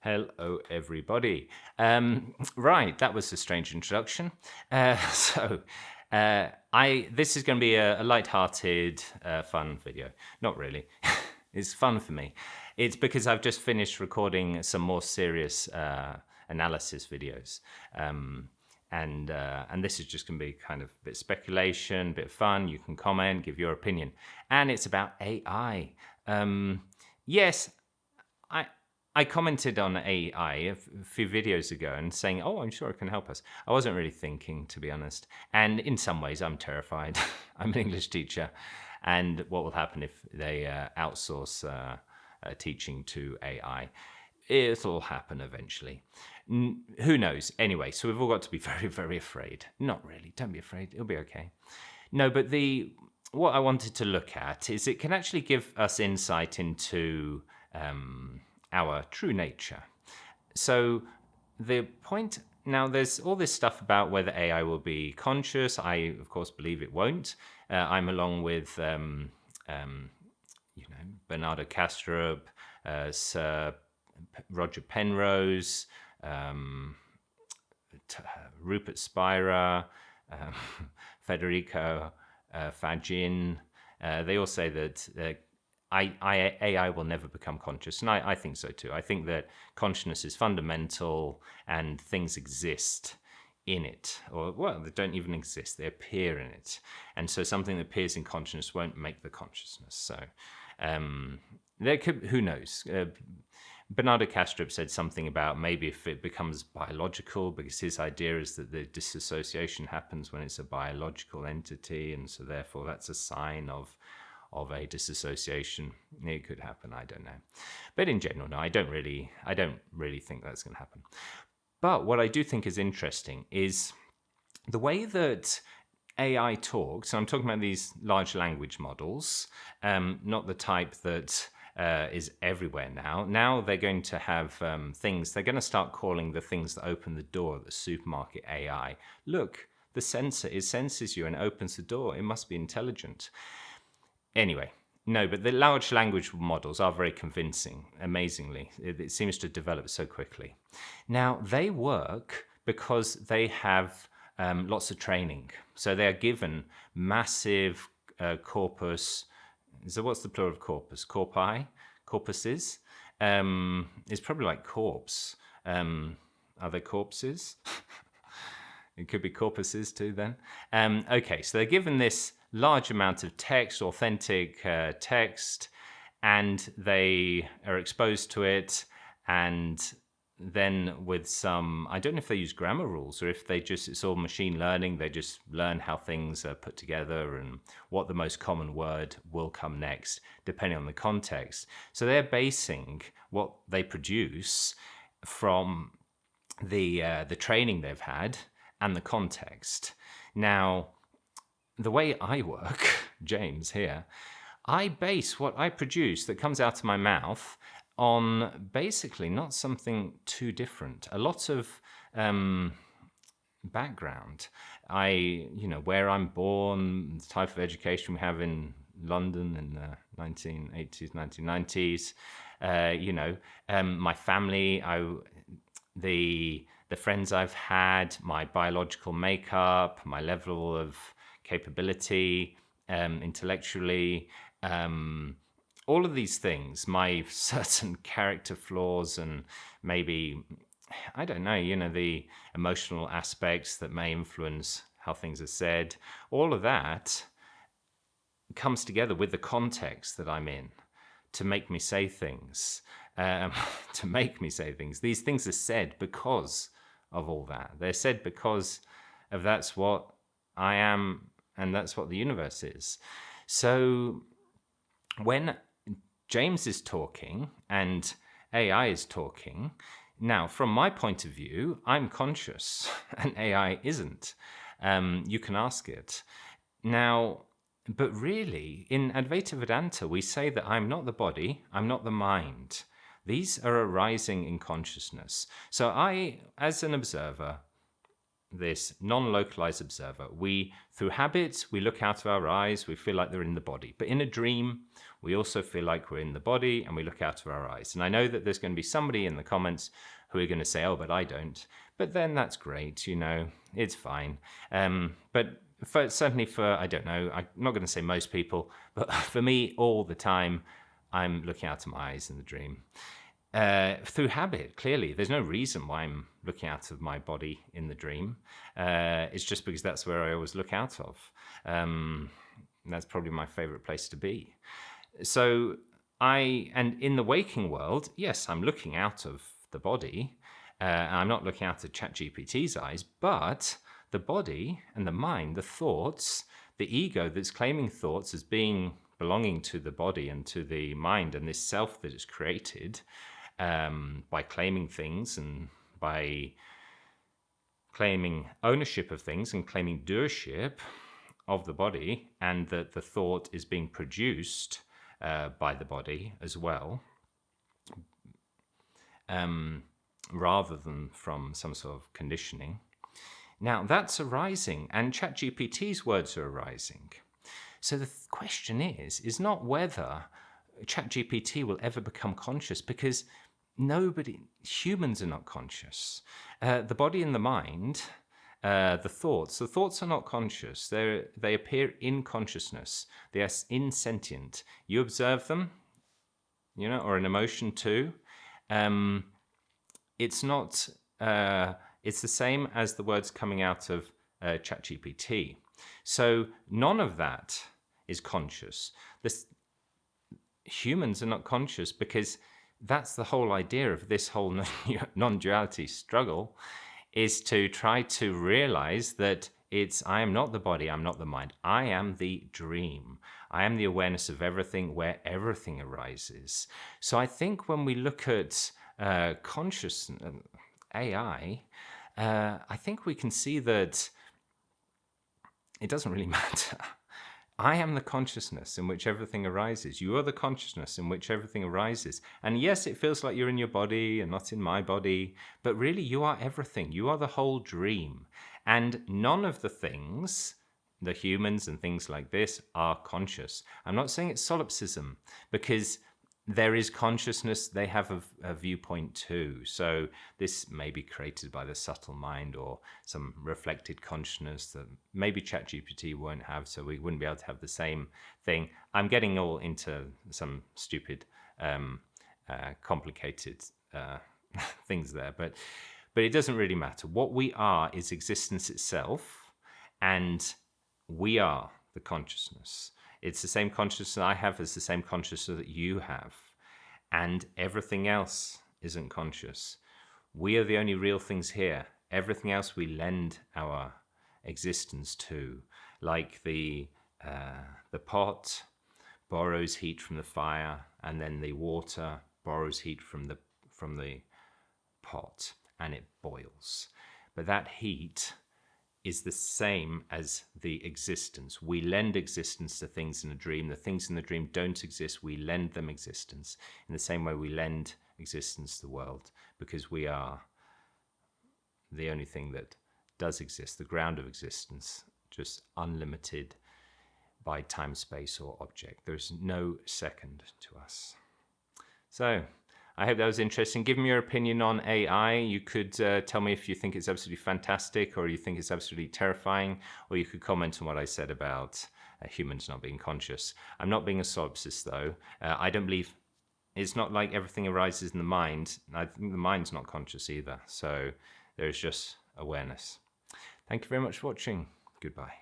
Hello, everybody. Right, that was a strange introduction. This is going to be a light-hearted, fun video. Not really. It's fun for me. It's because I've just finished recording some more serious analysis videos. And this is just going to be kind of a bit of speculation, a bit of fun. You can comment, give your opinion. And it's about AI. Yes, I commented on AI a few videos ago and saying, oh, I'm sure it can help us. I wasn't really thinking, to be honest. And in some ways, I'm terrified. I'm an English teacher. And what will happen if they outsource teaching to AI? It'll happen eventually. Who knows? Anyway, so we've all got to be very, very afraid. Not really. Don't be afraid. It'll be okay. No, but what I wanted to look at is it can actually give us insight into our true nature. So the point now, there's all this stuff about whether AI will be conscious. I, of course, believe it won't. I'm along with Bernardo Kastrup, Sir Roger Penrose, Rupert Spira, Federico Faggin. They all say that AI will never become conscious, and I think so too. I think that consciousness is fundamental, and things exist in it, or well, they don't even exist; they appear in it. And so, something that appears in consciousness won't make the consciousness. So, there could, who knows? Bernardo Kastrup said something about maybe if it becomes biological, because his idea is that the disassociation happens when it's a biological entity, and so therefore that's a sign of a disassociation. It could happen, I don't know. But in general, no, I don't really think that's going to happen. But what I do think is interesting is the way that AI talks. And I'm talking about these large language models, not the type that is everywhere now. Now they're going to have things, they're going to start calling the things that open the door at the supermarket AI. Look, the sensor, it senses you and opens the door. It must be intelligent. Anyway, no, but the large language models are very convincing, amazingly. It seems to develop so quickly. Now, they work because they have lots of training. So they are given massive corpus. So what's the plural of corpus? Corpi? Corpuses? It's probably like corpse. Are there corpses? It could be corpuses too then. Okay, so they're given this large amount of text, authentic text, and they are exposed to it, and then with some, I don't know if they use grammar rules or if they just, it's all machine learning, they just learn how things are put together and what the most common word will come next, depending on the context. So they're basing what they produce from the training they've had and the context. Now, the way I work, James here, I base what I produce that comes out of my mouth on basically not something too different. A lot of background. Where I'm born, the type of education we have in London in the 1980s, 1990s. My family, the friends I've had, my biological makeup, my level of capability, intellectually, all of these things, my certain character flaws and maybe, I don't know, the emotional aspects that may influence how things are said, all of that comes together with the context that I'm in to make me say things, These things are said because of all that. They're said because of that's what I am and that's what the universe is. So when James is talking and AI is talking, now from my point of view, I'm conscious and AI isn't. You can ask it. Now, but really, in Advaita Vedanta, we say that I'm not the body, I'm not the mind. These are arising in consciousness. So I, as an observer, this non-localized observer. We, through habits, we look out of our eyes, we feel like they're in the body. But in a dream, we also feel like we're in the body and we look out of our eyes. And I know that there's going to be somebody in the comments who are going to say, oh, but I don't. But then that's great, it's fine. But certainly for, I don't know, I'm not going to say most people, but for me, all the time, I'm looking out of my eyes in the dream. Through habit, clearly. There's no reason why I'm looking out of my body in the dream. It's just because that's where I always look out of. That's probably my favorite place to be. So and in the waking world, yes, I'm looking out of the body. I'm not looking out of ChatGPT's eyes, but the body and the mind, the thoughts, the ego that's claiming thoughts as belonging to the body and to the mind and this self that is created, by claiming things and by claiming ownership of things and claiming doership of the body, and that the thought is being produced by the body as well, rather than from some sort of conditioning. Now that's arising, and ChatGPT's words are arising. So the question is not whether ChatGPT will ever become conscious, because humans are not conscious. The body and the mind, the thoughts are not conscious. They appear in consciousness. They are insentient. You observe them, or an emotion too. It's not. It's the same as the words coming out of ChatGPT. So none of that is conscious. Humans are not conscious, because that's the whole idea of this whole non-duality struggle, is to try to realize that I am not the body, I'm not the mind. I am the dream. I am the awareness of everything, where everything arises. So I think when we look at consciousness, AI, I think we can see that it doesn't really matter. I am the consciousness in which everything arises. You are the consciousness in which everything arises. And yes, it feels like you're in your body and not in my body, but really you are everything. You are the whole dream. And none of the things, the humans and things like this, are conscious. I'm not saying it's solipsism, because there is consciousness, they have a viewpoint too. So this may be created by the subtle mind, or some reflected consciousness that maybe ChatGPT won't have, so we wouldn't be able to have the same thing. I'm getting all into some stupid, complicated things there, but it doesn't really matter. What we are is existence itself, and we are the consciousness. It's the same consciousness I have as the same consciousness that you have. And everything else isn't conscious. We are the only real things here. Everything else we lend our existence to. Like the pot borrows heat from the fire, and then the water borrows heat from the pot, and it boils. But that heat is the same as the existence. We lend existence to things in a dream. The things in the dream don't exist. We lend them existence in the same way we lend existence to the world, because we are the only thing that does exist, the ground of existence, just unlimited by time, space, or object. There's no second to us. So I hope that was interesting. Give me your opinion on AI. You could tell me if you think it's absolutely fantastic, or you think it's absolutely terrifying, or you could comment on what I said about humans not being conscious. I'm not being a solipsist, though. I don't believe it's not like everything arises in the mind. I think the mind's not conscious either. So there's just awareness. Thank you very much for watching. Goodbye.